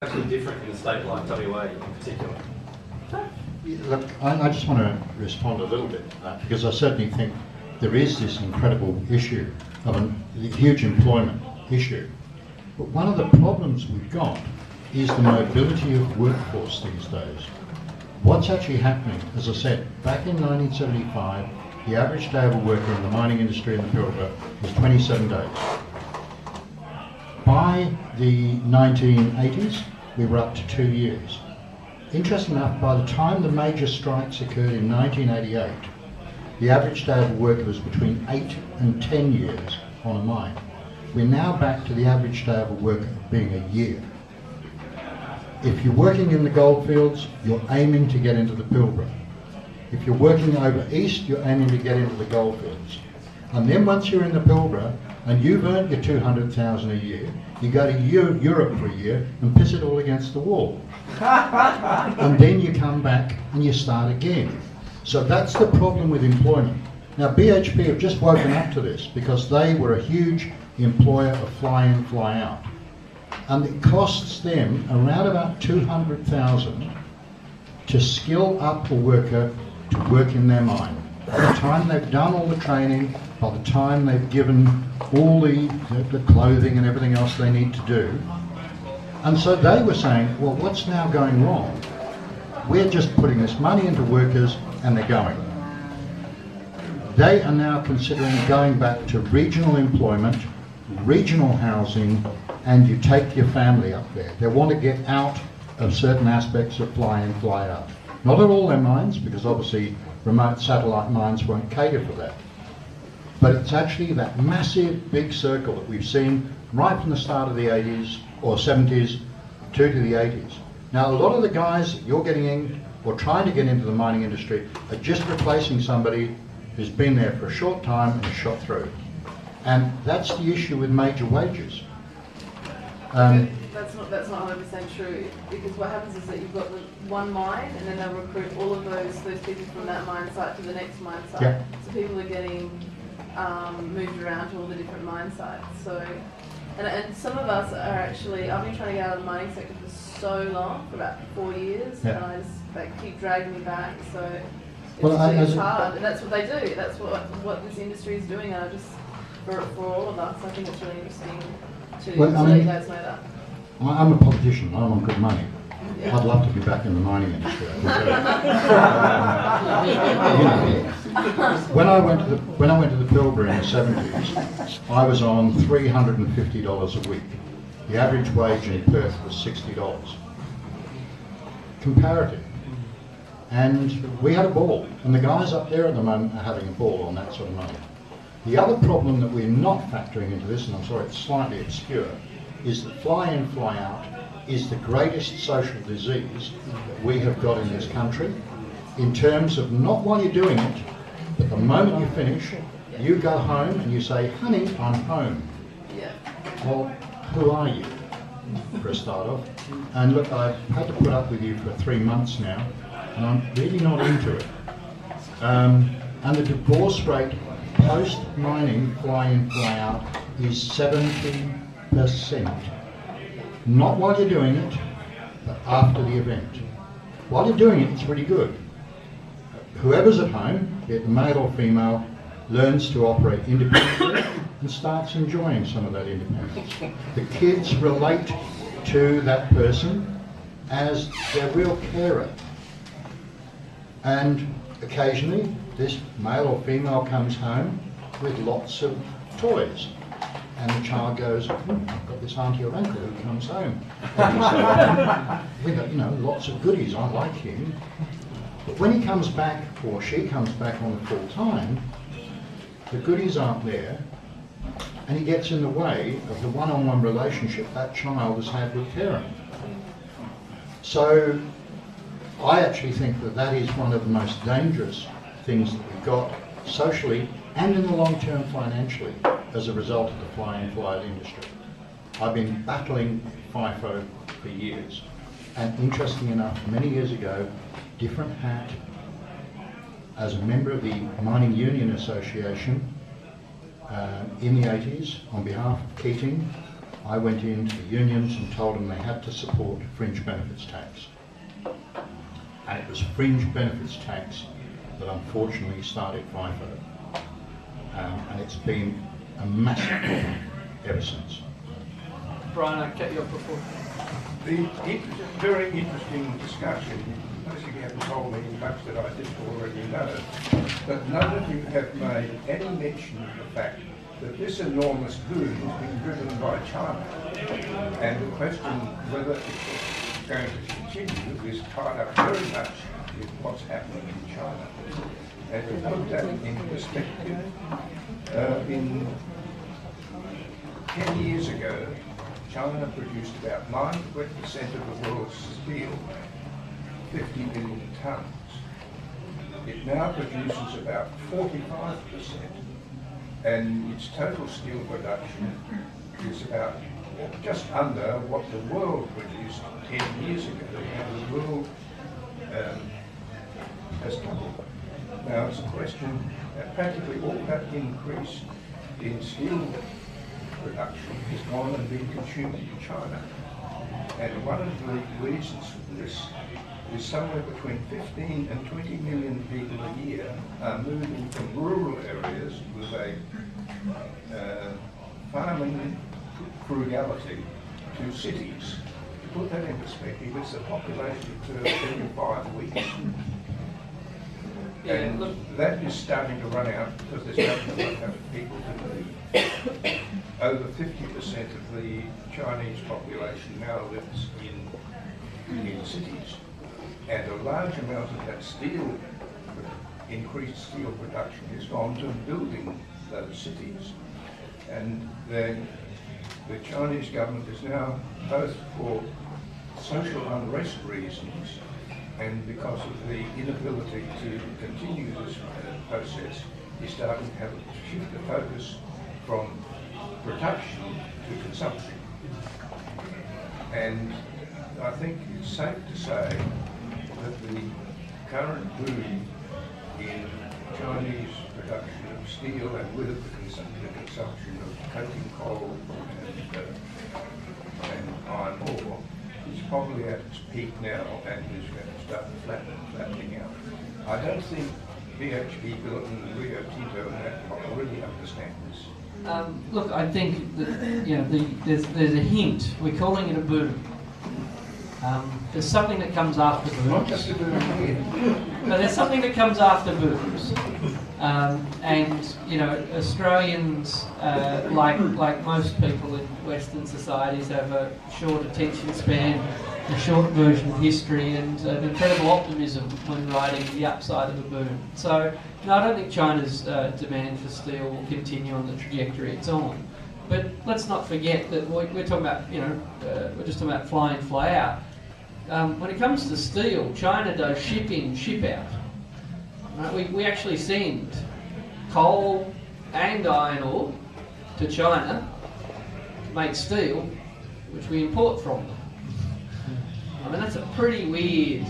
Actually different in a state like WA in particular? Look, I just want to respond a little bit to that, because I certainly think there is this incredible issue of a huge employment issue. But one of the problems we've got is the mobility of workforce these days. What's actually happening, as I said, back in 1975, the average day of a worker in the mining industry in the Pilbara was 27 days. By the 1980s, we were up to 2 years. Interesting enough, by the time the major strikes occurred in 1988, the average day of a worker was between 8 and 10 years on a mine. We're now back to the average day of a worker being a year. If you're working in the goldfields, you're aiming to get into the Pilbara. If you're working over east, you're aiming to get into the goldfields. And then once you're in the Pilbara and you've earned your 200,000 a year, you go to Europe for a year and piss it all against the wall. And then you come back and you start again. So that's the problem with employment. Now BHP have just woken up to this because they were a huge employer of fly in, fly out. And it costs them around about 200,000 to skill up a worker to work in their mine. By the time they've done all the training, by the time they've given all the clothing and everything else they need to do. And so they were saying, well, what's now going wrong? We're just putting this money into workers and they're going. They are now considering going back to regional employment, regional housing, and you take your family up there. They want to get out of certain aspects of fly in, fly out. Not at all their mines, because obviously remote satellite mines won't cater for that. But it's actually that massive big circle that we've seen right from the start of the 80s or 70s to the 80s. Now a lot of the guys that you're getting in or trying to get into the mining industry are just replacing somebody who's been there for a short time and is shot through. And that's the issue with major wages. That's not 100% true, because what happens is that you've got the one mine and then they'll recruit all of those people from that mine site to the next mine site. Yeah. So people are getting moved around to all the different mine sites. So, and some of us are actually, I've been trying to get out of the mining sector for so long, for about 4 years, yeah. and they keep dragging me back. So Well, it's hard, and that's what they do. That's what this industry is doing. And I just for all of us, I think it's really interesting to let you guys know that. I'm a politician. I'm on good money. Yeah. I'd love to be back in the mining industry. When I went to the Pilbara in the 70s, I was on $350 a week. The average wage in Perth was $60. Comparative. And we had a ball, and the guys up there at the moment are having a ball on that sort of money. The other problem that we're not factoring into this, and I'm sorry it's slightly obscure, is that fly in, fly out is the greatest social disease that we have got in this country, in terms of not while you're doing it, but the moment you finish, you go home and you say, honey, I'm home. Yeah. Well, who are you, for a start off? And look, I've had to put up with you for 3 months now, and I'm really not into it. And the divorce rate post-mining, fly in, fly out, is 70%. Not while you're doing it, but after the event. While you're doing it, it's really good. Whoever's at home, be it male or female, learns to operate independently and starts enjoying some of that independence. The kids relate to that person as their real carer. And occasionally, this male or female comes home with lots of toys. And the child goes, I've got this auntie or uncle who comes home. With lots of goodies, I like him. But when he comes back, or she comes back on full time, the goodies aren't there, and he gets in the way of the one-on-one relationship that child has had with parent. So I actually think that is one of the most dangerous things that we've got socially and in the long term financially as a result of the fly-in, fly-out industry. I've been battling FIFO for years, and interesting enough, many years ago, different hat, as a member of the Mining Union Association in the 80s on behalf of Keating, I went into the unions and told them they had to support fringe benefits tax. And it was fringe benefits tax that unfortunately started FIFO. And it's been a massive problem ever since. Brian, I cut you off before. Very interesting discussion. Most of you haven't told me much that I didn't already know, but none of you have made any mention of the fact that this enormous boom has been driven by China. And the question whether it's going to continue is tied up very much with what's happening in China. And to put that in perspective, in 10 years ago, China produced about 9% of the world's steel, 50 million tonnes. It now produces about 45%, and its total steel production is about just under what the world produced 10 years ago, and the world has doubled. Now it's a question that practically all that increase in steel production has gone and been consumed in China. And one of the reasons for this is somewhere between 15 and 20 million people a year are moving from rural areas with a farming frugality to cities. To put that in perspective, it's a population of 35 weeks. And look, that is starting to run out because there's not enough people to move. Over 50% of the Chinese population now lives in cities. And a large amount of that increased steel production has gone to building those cities. And then the Chinese government is now, both for social unrest reasons and because of the inability to continue this process, is starting to have a shift of focus from production to consumption. And I think it's safe to say that the current boom in Chinese production of steel and with it the consumption of coking coal and iron ore is probably at its peak now and is going to start flattening out. I don't think BHP Billiton and Rio Tinto and that really understand this. Look, I think that there's a hint. We're calling it a boom. There's something that comes after booms. Not just a boom here. But there's something that comes after booms. And Australians, like most people in Western societies, have a short attention span, a short version of history, and an incredible optimism when riding the upside of a boom. So, no, I don't think China's demand for steel will continue on the trajectory it's on. But let's not forget that we're talking about, we're just talking about fly in, fly out. When it comes to steel, China does ship in, ship out. Right? We actually send coal and iron ore to China to make steel, which we import from them. I mean, that's a pretty weird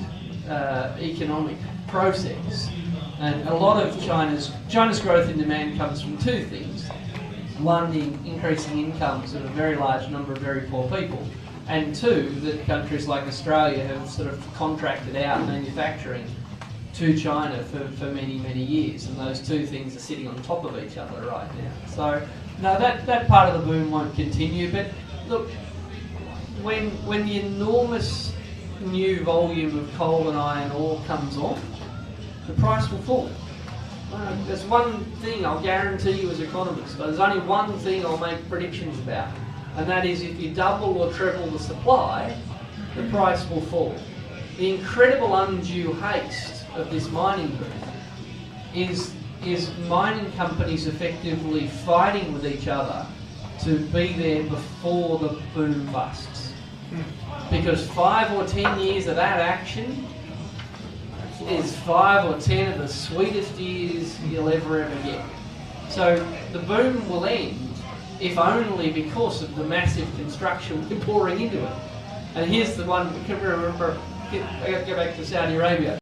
economic process. And a lot of China's growth in demand comes from two things. One, the increasing incomes of a very large number of very poor people. And two, that countries like Australia have sort of contracted out manufacturing to China for many, many years. And those two things are sitting on top of each other right now. So, no, that part of the boom won't continue. But look, when the enormous new volume of coal and iron ore comes on, the price will fall. There's one thing I'll guarantee you as economists, but there's only one thing I'll make predictions about, and that is if you double or treble the supply, the price will fall. The incredible undue haste of this mining boom is mining companies effectively fighting with each other to be there before the boom busts. Because 5 or 10 years of that action is 5 or 10 of the sweetest years you'll ever get. So the boom will end, if only because of the massive construction we're pouring into it. And here's the one, can we remember, go back to Saudi Arabia.